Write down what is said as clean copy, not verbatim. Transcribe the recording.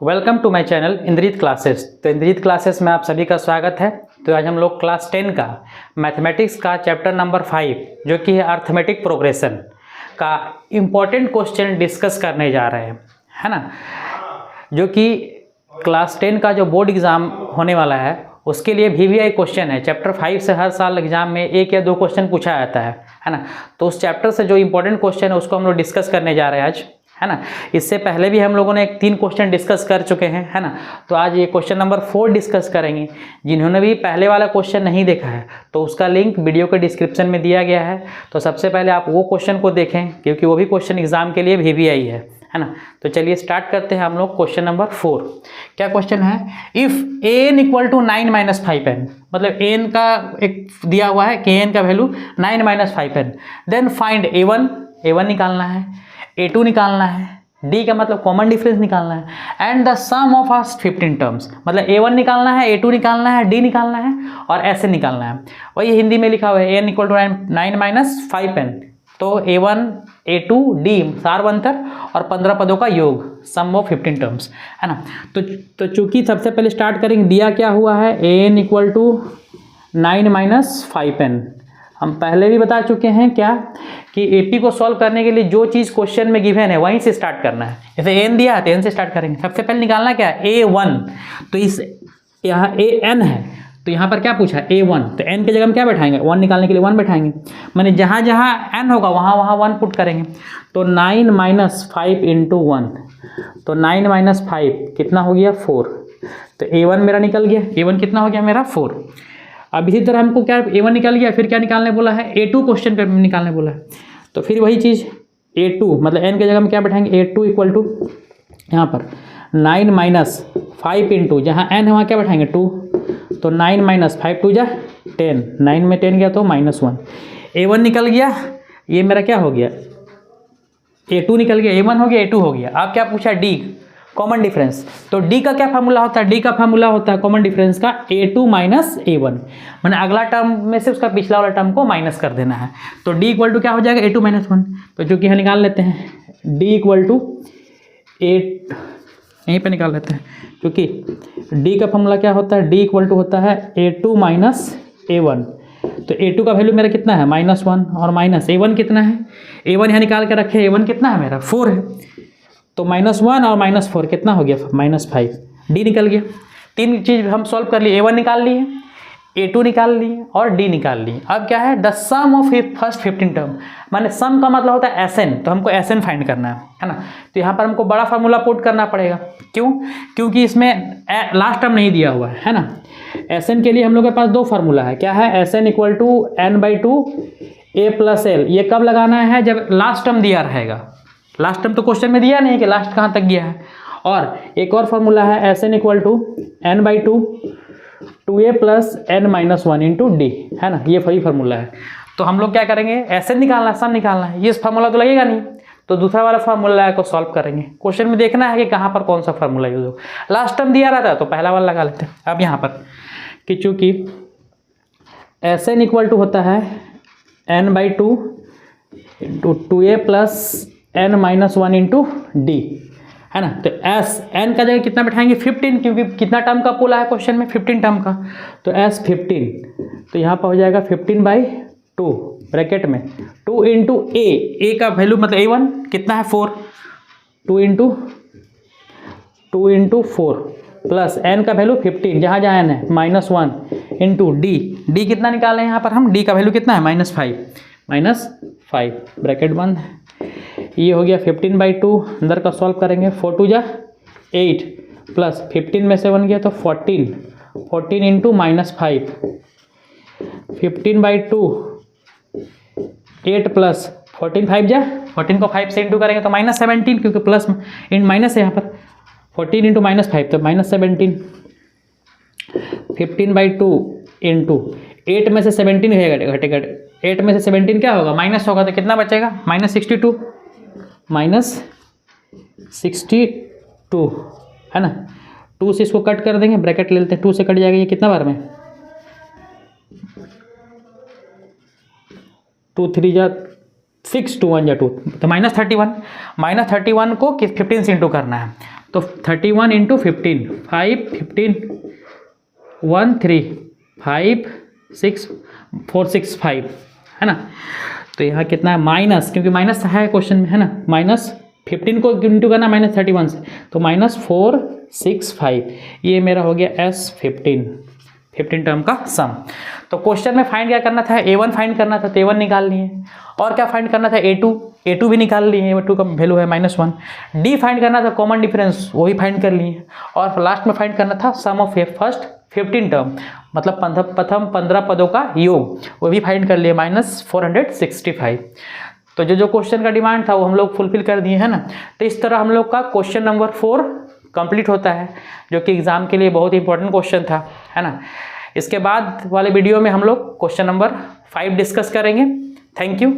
Welcome to my channel Indrajit classes. तो Indrajit classes में आप सभी का स्वागत है। तो आज हम लोग क्लास 10 का मैथमेटिक्स का चैप्टर नंबर 5 जो कि है अर्थमेटिक प्रोग्रेशन का इम्पोर्टेंट क्वेश्चन डिस्कस करने जा रहे हैं, है ना। जो कि क्लास 10 का जो बोर्ड एग्ज़ाम होने वाला है उसके लिए VVI क्वेश्चन है। चैप्टर 5 से हर साल एग्जाम में 1 या 2 क्वेश्चन पूछा जाता है ना। तो उस चैप्टर से जो इम्पोर्टेंट क्वेश्चन है उसको हम लोग डिस्कस करने जा रहे हैं आज, है ना। इससे पहले भी हम लोगों ने 3 क्वेश्चन डिस्कस कर चुके हैं, है ना। तो आज ये क्वेश्चन नंबर 4 डिस्कस करेंगे। जिन्होंने भी पहले वाला क्वेश्चन नहीं देखा है तो उसका लिंक वीडियो के डिस्क्रिप्शन में दिया गया है। तो सबसे पहले आप वो क्वेश्चन को देखें क्योंकि वो भी क्वेश्चन एग्जाम के लिए VVI है ना। तो चलिए स्टार्ट करते हैं हम लोग क्वेश्चन नंबर 4। क्या क्वेश्चन है? If an equal to 9 - 5n, मतलब n का एक दिया हुआ है कि n का value 9 - 5n, then find a1 निकालना है, a2 निकालना है, d का मतलब कॉमन डिफरेंस निकालना है, and the sum of first 15 terms, मतलब a1 निकालना है, a2 निकालना है, d निकालना है और ऐसे निकालना है। वही हिंदी में लिखा हुआ है n इक्वल टू 9 - 5n। तो a1 a2 d सारवंतर और 15 पदों का योग, सम ऑफ 15 टर्म्स, है ना। तो चूंकि सबसे पहले स्टार्ट करेंगे, दिया क्या हुआ है an इक्वल टू 9 - 5n। हम पहले भी बता चुके हैं क्या कि AP को सॉल्व करने के लिए जो चीज़ क्वेश्चन में गिवन है वहीं से स्टार्ट करना है। जैसे n दिया है तो n से स्टार्ट करेंगे। सबसे पहले निकालना क्या है a1, तो इस यहाँ an है तो यहाँ पर क्या पूछा है a1, तो n की जगह हम क्या बैठाएंगे, 1 निकालने के लिए 1 बैठाएंगे। माने जहाँ जहाँ n होगा वहाँ वहाँ 1 पुट करेंगे। तो 9 - 5 × 1, तो 9 - 5 कितना हो गया 4। तो a1 मेरा निकल गया, a1 कितना हो गया मेरा 4। अब इसी तरह हमको क्या a1 निकल गया, फिर क्या निकालने बोला है a2 क्वेश्चन पे निकालने बोला है। तो फिर वही चीज़ a2 मतलब n की जगह हम क्या बैठाएंगे a2 इक्वल टू यहाँ पर 9 - 5 × जहाँ n है वहाँ क्या बैठाएंगे 2, तो 9 - 5 2 = 10, 9 में 10 गया तो -1। a1 निकल गया, ये मेरा क्या हो गया a2 निकल गया, a1 हो गया a2 हो गया। अब क्या पूछा d कॉमन डिफरेंस। तो d का क्या फार्मूला होता है, d का फार्मूला होता है कॉमन डिफरेंस का a2 - a1, मैंने अगला टर्म में से उसका पिछला वाला टर्म को माइनस कर देना है। तो d इक्वल टू क्या हो जाएगा a2 - 1। तो चूँकि यहाँ निकाल लेते हैं d इक्वल टू यहीं पे निकाल लेते हैं क्योंकि d का फॉर्मूला क्या होता है, d इक्वल टू होता है a2 - a1। तो a2 का वैल्यू मेरा कितना है -1 और माइनस a1 कितना है, a1 यहाँ निकाल के रखे, a1 कितना है मेरा 4 है। तो -1 और -4 कितना हो गया -5, d निकल गया। 3 चीज़ हम सॉल्व कर लिए, a1 निकाल लिए, a2 निकाल लिए और d निकाल लिए। अब क्या है the sum of first 15 term, माने सम का मतलब होता है SN, तो हमको SN फाइंड करना है ना। तो यहाँ पर हमको बड़ा फार्मूला पुट करना पड़ेगा। क्यों? क्योंकि इसमें लास्ट टर्म नहीं दिया हुआ है ना। SN के लिए हम लोग के पास 2 फार्मूला है। क्या है SN equal to n/2 a + l। ये कब लगाना है, जब लास्ट टर्म दिया रहेगा। लास्ट टर्म तो क्वेश्चन में दिया नहीं कि लास्ट कहाँ तक गया है। और एक और फार्मूला है SN equal to n/2 2a + n - 1 × d, है ना। ये वही फार्मूला है। तो हम लोग क्या करेंगे, SN निकालना है, सम निकालना है। ये फार्मूला तो लगेगा नहीं, तो दूसरा वाला फार्मूला को सॉल्व करेंगे। क्वेश्चन में देखना है कि कहाँ पर कौन सा फार्मूला यूज हो। लास्ट टर्म दिया रहता है तो पहला वाला लगा लेते हैं। अब यहाँ पर कि चूँकि SN इक्वल टू होता है n/2 × 2a + n - 1 × d, है ना। तो n का जगह कितना बैठाएंगे 15, क्योंकि कितना टर्म का बोला है क्वेश्चन में 15 टर्म का। तो s15, तो यहाँ पर हो जाएगा 15/2 ब्रैकेट में 2 × a का वैल्यू मतलब a1 कितना है 4, 2 × 4 प्लस n का वैल्यू 15, जहाँ जहाँ n है -1 × d कितना निकालें हैं यहाँ पर हम, d का वैल्यू कितना है -5 ब्रैकेट बंद। ये हो गया 15/2, अंदर का सॉल्व करेंगे 4 2 = 8 प्लस 15 में से 1 गया तो 14 × -5, 15/2 8 प्लस 14 5 = 14 को 5 से इंटू करेंगे तो -17, क्योंकि प्लस इन माइनस है यहाँ पर 14 × -5 तो -17। 15/2 इंटू 8 में से 17 घटेगा, 8 में से 17 क्या होगा माइनस होगा, तो कितना बचेगा -62 है ना। 2 से इसको कट कर देंगे, ब्रैकेट ले लेते हैं, 2 से कट जाएगा। ये कितना बार में 2 3 = 6, 2 1 = 2, तो -31 को 15 से इंटू करना है। तो 31 इंटू 15, 5 15 1 3 5 6 4 6 5 है ना। तो यहाँ कितना है माइनस, क्योंकि माइनस है क्वेश्चन में है ना, -15 को इंटू करना -31 से, तो -465 ये मेरा हो गया S15 टर्म का सम। तो क्वेश्चन में फाइंड क्या करना था, A1 फाइंड करना था, तो A1 निकाल लिए, और क्या फाइंड करना था A2 भी निकाल लिए, A2 का वैल्यू है -1। D फाइंड करना था कॉमन डिफरेंस, वो भी फाइंड कर लिए, और लास्ट में फाइंड करना था सम ऑफ फर्स्ट 15 टर्म, मतलब प्रथम 15 पदों का योग, वो भी फाइंड कर लिए -465। तो जो क्वेश्चन का डिमांड था वो हम लोग फुलफिल कर दिए है ना। तो इस तरह हम लोग का क्वेश्चन नंबर 4 कंप्लीट होता है, जो कि एग्जाम के लिए बहुत इंपॉर्टेंट क्वेश्चन था, है ना। इसके बाद वाले वीडियो में हम लोग क्वेश्चन नंबर 5 डिस्कस करेंगे। Thank you.